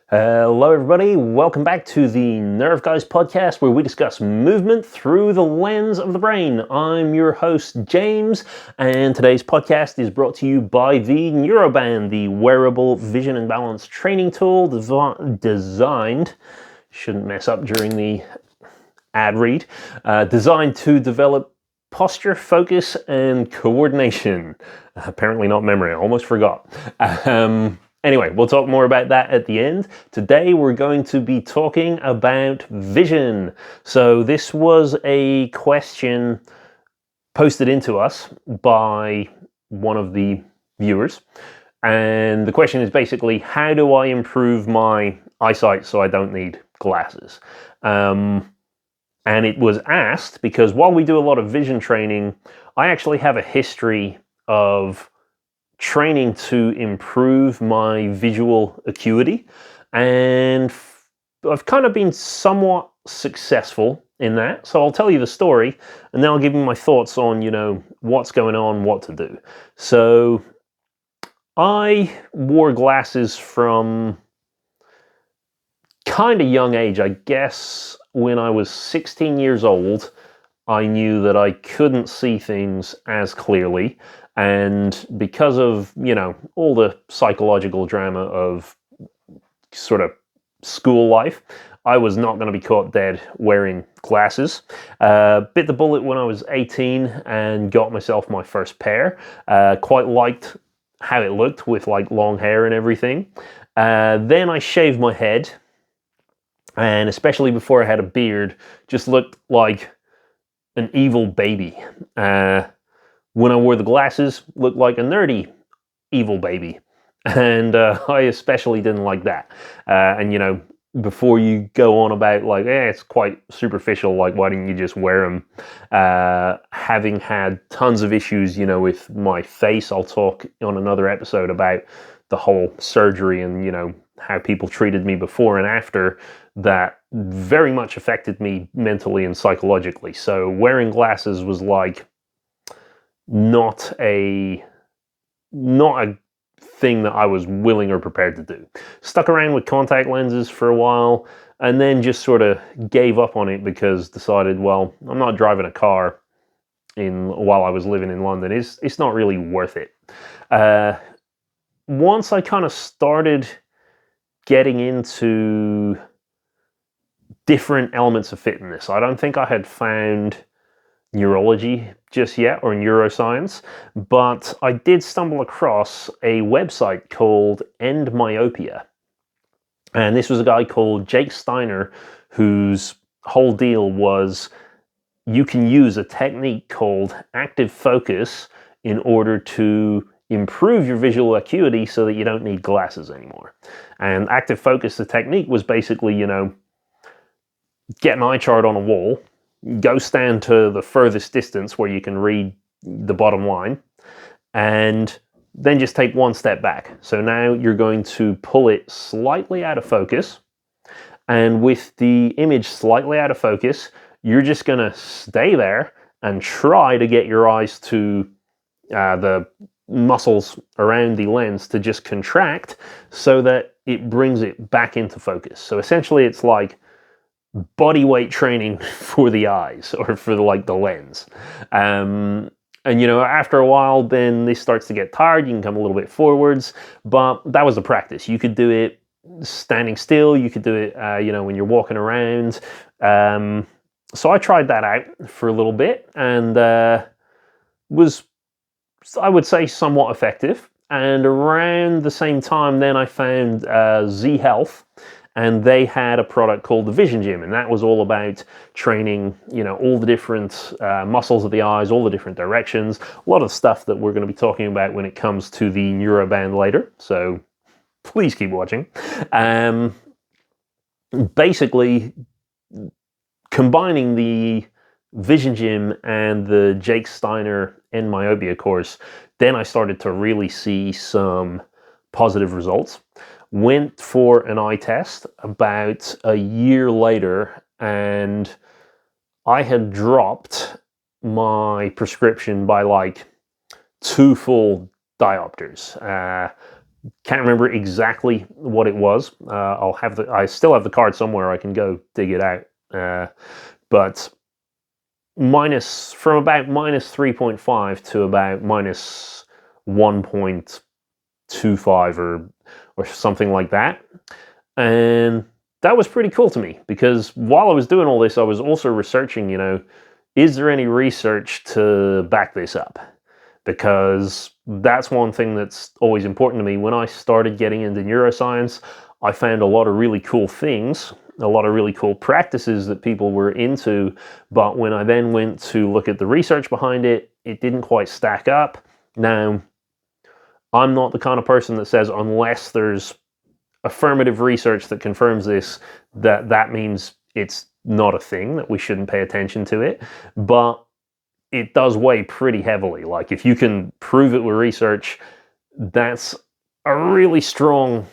Hello, everybody. Welcome back to the Nerve Guys podcast, where we discuss movement through the lens of the brain. I'm your host, James, and today's podcast is brought to you by the Neuroband, the wearable vision and balance training tool designed, shouldn't mess up during the ad read, designed to develop posture, focus, and coordination. Apparently not memory, I almost forgot. Anyway, we'll talk more about that at the end. Today we're going to be talking about vision. So this was a question posted into us by one of the viewers. And the question is basically, how do I improve my eyesight so I don't need glasses? And it was asked because while we do a lot of vision training, I actually have a history of training to improve my visual acuity, and I've kind of been somewhat successful in that. So I'll tell you the story, and then I'll give you my thoughts on, what's going on, what to do. So I wore glasses from kind of young age. I guess when I was 16 years old, I knew that I couldn't see things as clearly. And because of, all the psychological drama of sort of school life, I was not going to be caught dead wearing glasses. Bit the bullet when I was 18 and got myself my first pair. Quite liked how it looked with like long hair and everything. Then I shaved my head, and especially before I had a beard, just looked like an evil baby. When I wore the glasses, looked like a nerdy evil baby. And I especially didn't like that. And before you go on about like, it's quite superficial, like why didn't you just wear them? Having had tons of issues, with my face, I'll talk on another episode about the whole surgery and, how people treated me before and after. That very much affected me mentally and psychologically. So wearing glasses was like not a thing that I was willing or prepared to do. Stuck around with contact lenses for a while, and then just sort of gave up on it because decided, well, I'm not driving a car while I was living in London. It's not really worth it. Once I kind of started getting into different elements of fitness, I don't think I had found neurology just yet, or neuroscience, but I did stumble across a website called End Myopia. And this was a guy called Jake Steiner, whose whole deal was you can use a technique called active focus in order to improve your visual acuity so that you don't need glasses anymore. And active focus, the technique was basically, get an eye chart on a wall, go stand to the furthest distance where you can read the bottom line, and then just take one step back. So now you're going to pull it slightly out of focus, and with the image slightly out of focus, you're just going to stay there and try to get your eyes to the muscles around the lens to just contract so that it brings it back into focus. So essentially it's like body weight training for the eyes, or for the lens. And after a while, then this starts to get tired. You can come a little bit forwards, but that was the practice. You could do it standing still. You could do it, when you're walking around. So I tried that out for a little bit, and was, I would say, somewhat effective. And around the same time, then I found Z Health. And they had a product called the Vision Gym, and that was all about training, all the different muscles of the eyes, all the different directions, a lot of stuff that we're going to be talking about when it comes to the Neuroband later. So please keep watching. Basically, combining the Vision Gym and the Jake Steiner End Myopia course, then I started to really see some positive results. Went for an eye test about a year later, and I had dropped my prescription by like 2 full diopters. Can't remember exactly what it was. I still have the card somewhere. I can go dig it out. But from about minus 3.5 to about minus 1.25 or something like that. And that was pretty cool to me, because while I was doing all this, I was also researching, is there any research to back this up? Because that's one thing that's always important to me. When I started getting into neuroscience, I found a lot of really cool things, a lot of really cool practices that people were into, but when I then went to look at the research behind it, it didn't quite stack up. Now, I'm not the kind of person that says unless there's affirmative research that confirms this, that means it's not a thing, that we shouldn't pay attention to it. But it does weigh pretty heavily. Like, if you can prove it with research, that's a really strong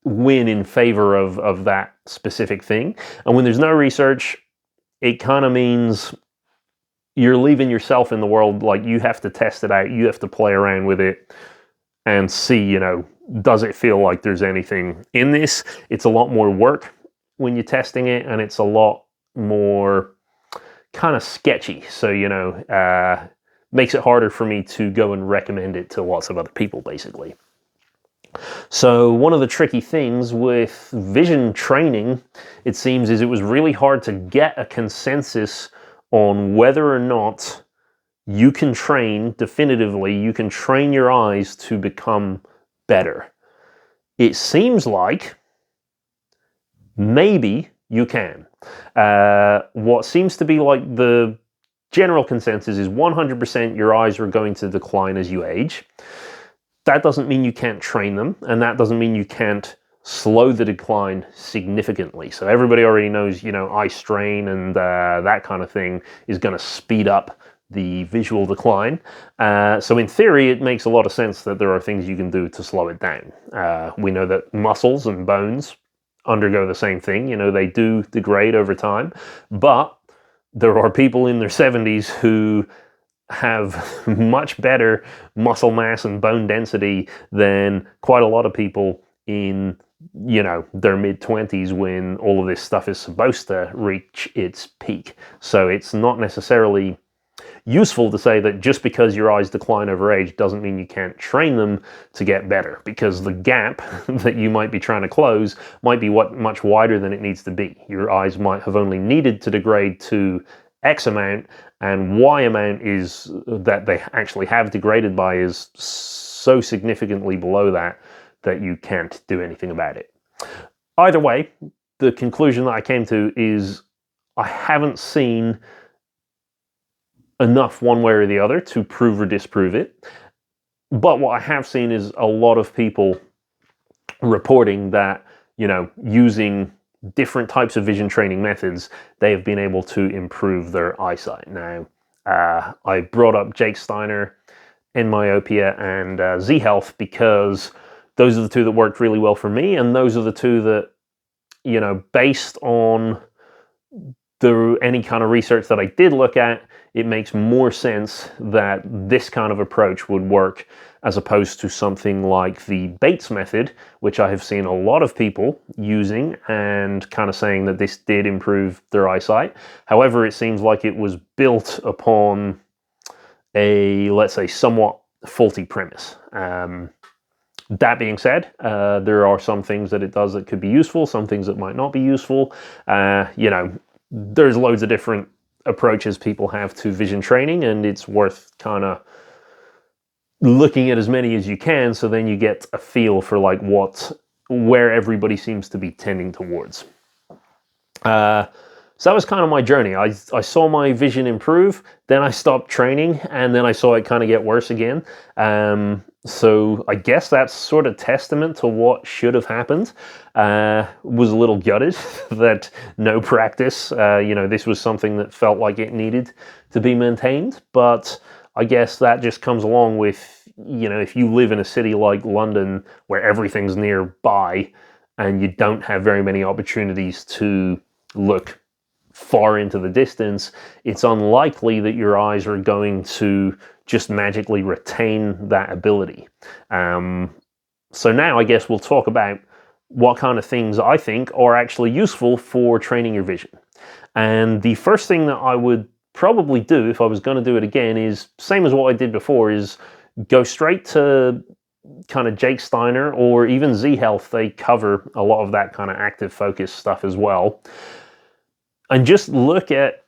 win in favor of that specific thing. And when there's no research, it kind of means you're leaving yourself in the world. Like, you have to test it out, you have to play around with it and see, does it feel like there's anything in this? It's a lot more work when you're testing it, and it's a lot more kind of sketchy. So, makes it harder for me to go and recommend it to lots of other people, basically. So one of the tricky things with vision training, it seems, is it was really hard to get a consensus on whether or not you can train definitively, you can train your eyes to become better. It seems like maybe you can. What seems to be like the general consensus is 100% your eyes are going to decline as you age. That doesn't mean you can't train them, and that doesn't mean you can't slow the decline significantly. So everybody already knows, eye strain and that kind of thing is going to speed up the visual decline. So in theory, it makes a lot of sense that there are things you can do to slow it down. We know that muscles and bones undergo the same thing. They do degrade over time, but there are people in their 70s who have much better muscle mass and bone density than quite a lot of people in their mid-20s, when all of this stuff is supposed to reach its peak. So it's not necessarily useful to say that just because your eyes decline over age doesn't mean you can't train them to get better, because the gap that you might be trying to close might be much wider than it needs to be. Your eyes might have only needed to degrade to X amount, and Y amount is that they actually have degraded by is so significantly below that you can't do anything about it. Either way, the conclusion that I came to is I haven't seen enough one way or the other to prove or disprove it. But what I have seen is a lot of people reporting that, using different types of vision training methods, they have been able to improve their eyesight. Now, I brought up Jake Steiner, Enmyopia, and Z-Health because those are the two that worked really well for me, and those are the two that, based on any kind of research that I did look at, it makes more sense that this kind of approach would work as opposed to something like the Bates method, which I have seen a lot of people using and kind of saying that this did improve their eyesight. However, it seems like it was built upon a, let's say, somewhat faulty premise. That being said, there are some things that it does that could be useful, some things that might not be useful. There's loads of different approaches people have to vision training, and it's worth kind of looking at as many as you can, so then you get a feel for like where everybody seems to be tending towards. So that was kind of my journey. I saw my vision improve, then I stopped training, and then I saw it kind of get worse again. So I guess that's sort of testament to what should have happened. Was a little gutted that no practice. This was something that felt like it needed to be maintained, but I guess that just comes along with, if you live in a city like London where everything's nearby and you don't have very many opportunities to look far into the distance, it's unlikely that your eyes are going to just magically retain that ability. So now I guess we'll talk about what kind of things I think are actually useful for training your vision. And the first thing that I would probably do if I was going to do it again is same as what I did before, is go straight to kind of Jake Steiner or even Z Health. They cover a lot of that kind of active focus stuff as well. And just look at,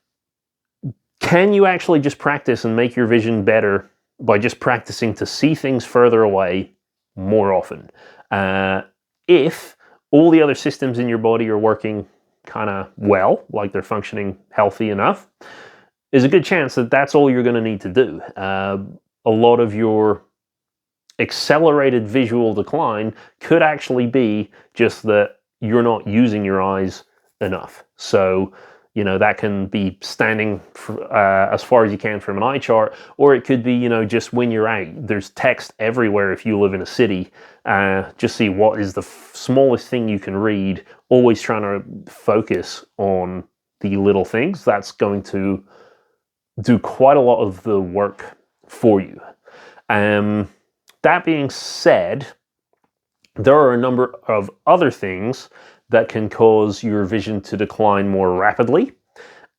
can you actually just practice and make your vision better by just practicing to see things further away more often? If all the other systems in your body are working kind of well, like they're functioning healthy enough, there's a good chance that that's all you're going to need to do. A lot of your accelerated visual decline could actually be just that you're not using your eyes enough. So, that can be standing as far as you can from an eye chart, or it could be, just when you're out. There's text everywhere if you live in a city. Just see what is the smallest thing you can read, always trying to focus on the little things. That's going to do quite a lot of the work for you. That being said, there are a number of other things that can cause your vision to decline more rapidly.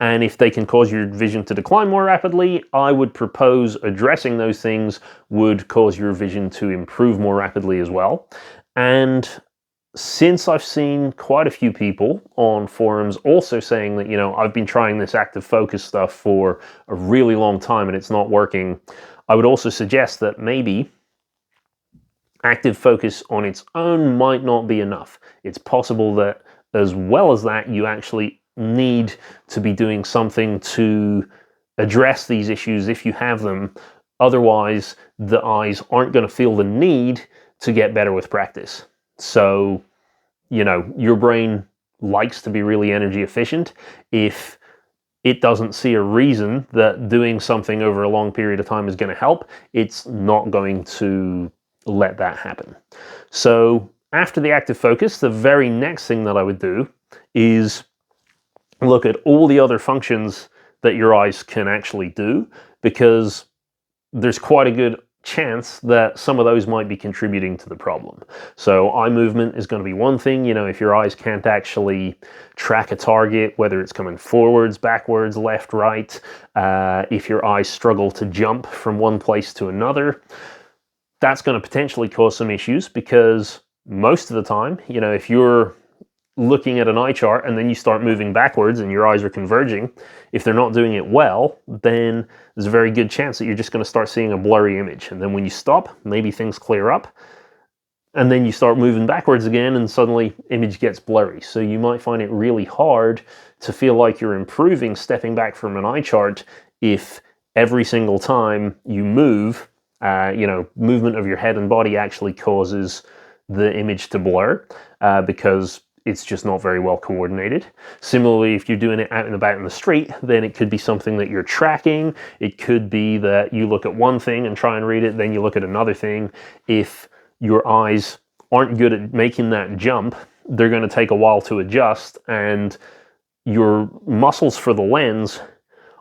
And if they can cause your vision to decline more rapidly, I would propose addressing those things would cause your vision to improve more rapidly as well. And since I've seen quite a few people on forums also saying that, I've been trying this active focus stuff for a really long time and it's not working, I would also suggest that maybe active focus on its own might not be enough. It's possible that as well as that, you actually need to be doing something to address these issues if you have them. Otherwise, the eyes aren't going to feel the need to get better with practice. So, your brain likes to be really energy efficient. If it doesn't see a reason that doing something over a long period of time is going to help, it's not going to let that happen. So after the active focus, the very next thing that I would do is look at all the other functions that your eyes can actually do, because there's quite a good chance that some of those might be contributing to the problem. So eye movement is going to be one thing. If your eyes can't actually track a target, whether it's coming forwards, backwards, left, right, if your eyes struggle to jump from one place to another, that's going to potentially cause some issues, because most of the time, if you're looking at an eye chart and then you start moving backwards and your eyes are converging, if they're not doing it well, then there's a very good chance that you're just going to start seeing a blurry image. And then when you stop, maybe things clear up, and then you start moving backwards again and suddenly image gets blurry. So you might find it really hard to feel like you're improving stepping back from an eye chart if every single time you move, movement of your head and body actually causes the image to blur, because it's just not very well coordinated. Similarly, if you're doing it out and about in the street, then it could be something that you're tracking. It could be that you look at one thing and try and read it, then you look at another thing. If your eyes aren't good at making that jump, they're going to take a while to adjust, and your muscles for the lens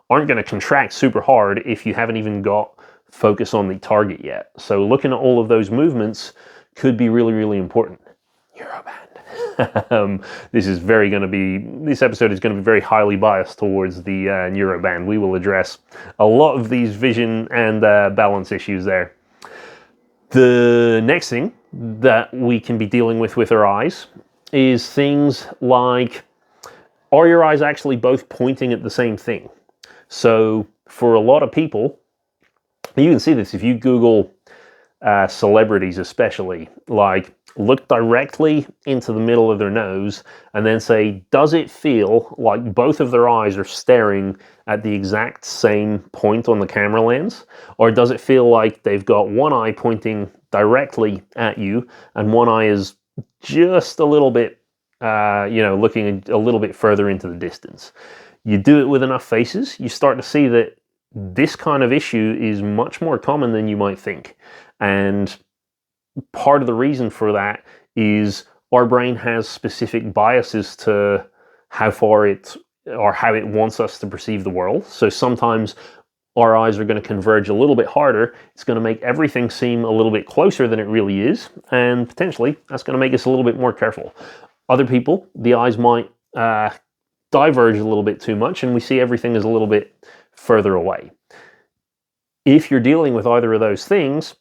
aren't going to contract super hard if you haven't even got focus on the target yet. So looking at all of those movements could be really, really important. Neuroband. This episode is going to be very highly biased towards the neuroband. We will address a lot of these vision and balance issues there. The next thing that we can be dealing with our eyes is things like, are your eyes actually both pointing at the same thing? So for a lot of people, you can see this if you Google celebrities especially, like look directly into the middle of their nose and then say, does it feel like both of their eyes are staring at the exact same point on the camera lens? Or does it feel like they've got one eye pointing directly at you and one eye is just a little bit, looking a little bit further into the distance? You do it with enough faces, you start to see that this kind of issue is much more common than you might think. And part of the reason for that is our brain has specific biases to how far it wants us to perceive the world. So sometimes our eyes are going to converge a little bit harder. It's going to make everything seem a little bit closer than it really is, and potentially that's going to make us a little bit more careful. Other people, the eyes might diverge a little bit too much, and we see everything as a little bit further away. If you're dealing with either of those things,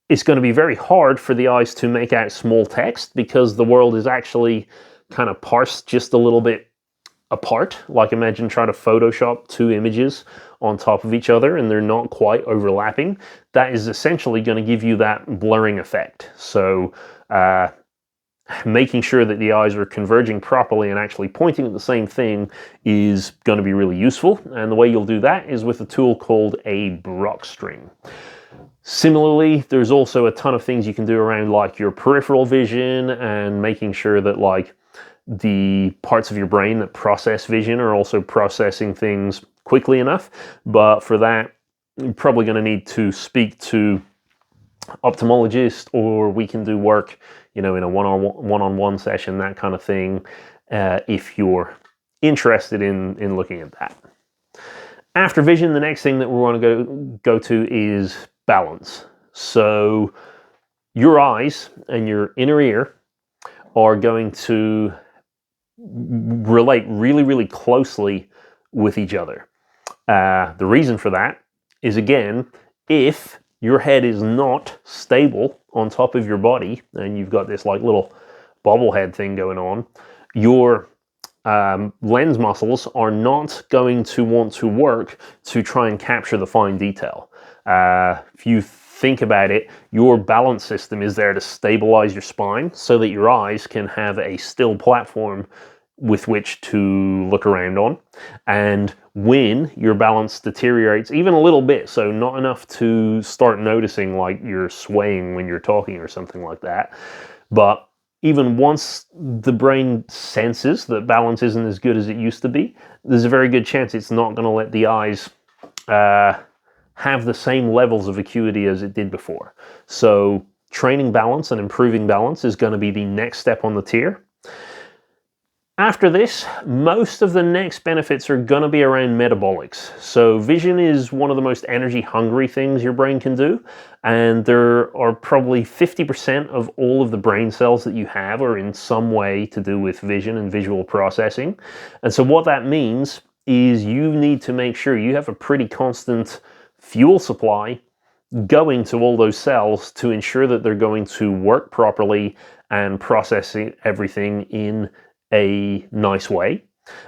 it's going to be very hard for the eyes to make out small text, because the world is actually kind of parsed just a little bit apart. Like, imagine trying to Photoshop two images on top of each other and they're not quite overlapping. That is essentially going to give you that blurring effect. So making sure that the eyes are converging properly and actually pointing at the same thing is going to be really useful. And the way you'll do that is with a tool called a Brock string. Similarly, there's also a ton of things you can do around like your peripheral vision and making sure that like the parts of your brain that process vision are also processing things quickly enough. But for that, you're probably going to need to speak to ophthalmologist, or we can do work, you know, in a one-on-one session, that kind of thing, if you're interested in looking at that. After vision, the next thing that we want to go to is balance. So your eyes and your inner ear are going to relate really, really closely with each other. The reason for that is, again, if your head is not stable on top of your body and you've got this like little bobblehead thing going on, your lens muscles are not going to want to work to try and capture the fine detail. If you think about it, your balance system is there to stabilize your spine so that your eyes can have a still platform with which to look around on. And when your balance deteriorates even a little bit, so not enough to start noticing like you're swaying when you're talking or something like that, but even once the brain senses that balance isn't as good as it used to be, there's a very good chance it's not going to let the eyes have the same levels of acuity as it did before. So training balance and improving balance is going to be the next step on the tier. After this, most of the next benefits are going to be around metabolics. So vision is one of the most energy hungry things your brain can do, and there are probably 50% of all of the brain cells that you have are in some way to do with vision and visual processing. And so what that means is you need to make sure you have a pretty constant fuel supply going to all those cells to ensure that they're going to work properly and process everything in a nice way.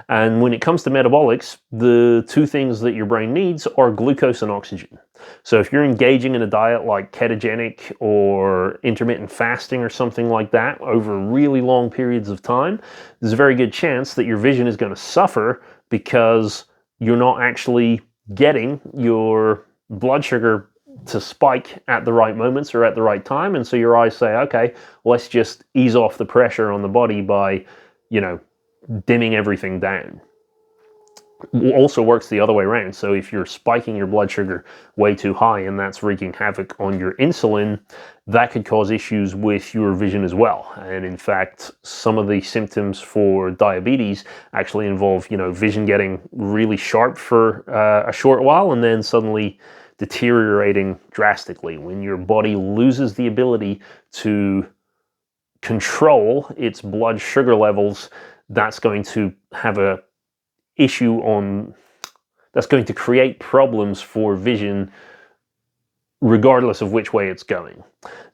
And when it comes to metabolics, the two things that your brain needs are glucose and oxygen. So if you're engaging in a diet like ketogenic or intermittent fasting or something like that over really long periods of time, there's a very good chance that your vision is going to suffer because you're not actually getting your blood sugar to spike at the right moments or at the right time. And so your eyes say, okay, let's just ease off the pressure on the body by, you know, dimming everything down. Also works the other way around. So if you're spiking your blood sugar way too high and that's wreaking havoc on your insulin, that could cause issues with your vision as well. And in fact, some of the symptoms for diabetes actually involve, you know, vision getting really sharp for a short while and then suddenly deteriorating drastically. When your body loses the ability to control its blood sugar levels, that's going to have a issue on, that's going to create problems for vision regardless of which way it's going.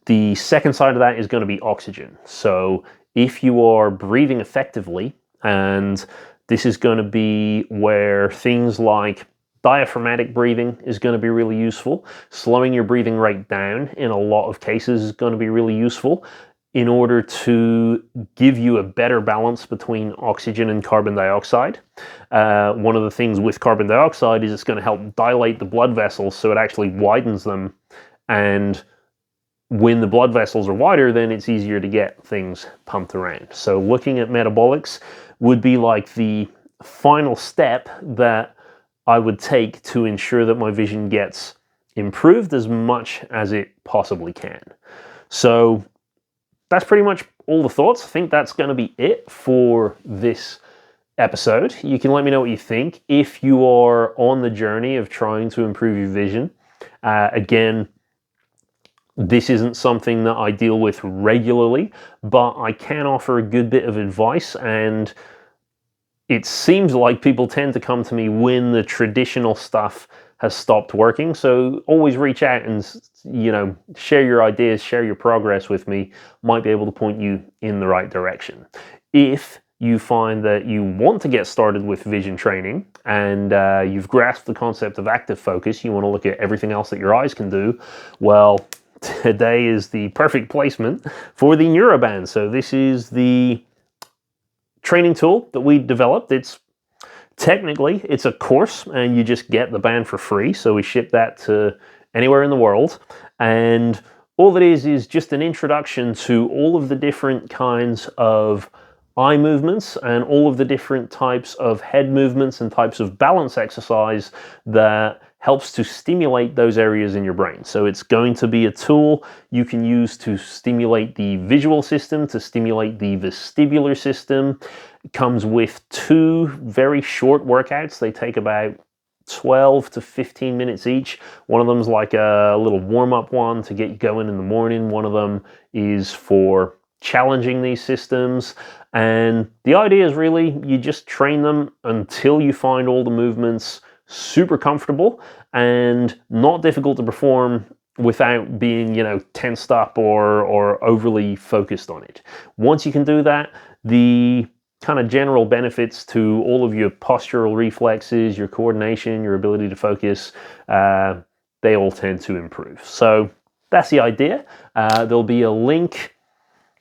The second side of that is going to be oxygen. So if you are breathing effectively, and this is going to be where things like diaphragmatic breathing is going to be really useful. Slowing your breathing rate down in a lot of cases is going to be really useful in order to give you a better balance between oxygen and carbon dioxide. One of the things with carbon dioxide is it's going to help dilate the blood vessels so it actually widens them. And when the blood vessels are wider, then it's easier to get things pumped around. So looking at metabolics would be like the final step that I would take to ensure that my vision gets improved as much as it possibly can. So that's pretty much all the thoughts. I think that's going to be it for this episode. You can let me know what you think if you are on the journey of trying to improve your vision. Again, this isn't something that I deal with regularly, but I can offer a good bit of advice, and it seems like people tend to come to me when the traditional stuff has stopped working. So always reach out and, share your ideas, share your progress with me. Might be able to point you in the right direction. If you find that you want to get started with vision training and you've grasped the concept of active focus, you want to look at everything else that your eyes can do, well, today is the perfect placement for the NeuroBand. So this is the training tool that we developed. It's a course, and you just get the band for free. So we ship that to anywhere in the world. And all that is just an introduction to all of the different kinds of eye movements and all of the different types of head movements and types of balance exercise that helps to stimulate those areas in your brain. So it's going to be a tool you can use to stimulate the visual system, to stimulate the vestibular system. It comes with 2 very short workouts. They take about 12 to 15 minutes each. One of them is like a little warm-up one to get you going in the morning. One of them is for challenging these systems. And the idea is really you just train them until you find all the movements super comfortable and not difficult to perform without being, tensed up or overly focused on it. Once you can do that, the kind of general benefits to all of your postural reflexes, your coordination, your ability to focus, they all tend to improve. So that's the idea. There'll be a link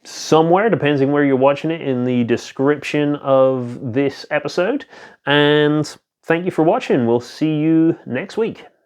somewhere, depending where you're watching it, in the description of this episode. And thank you for watching. We'll see you next week.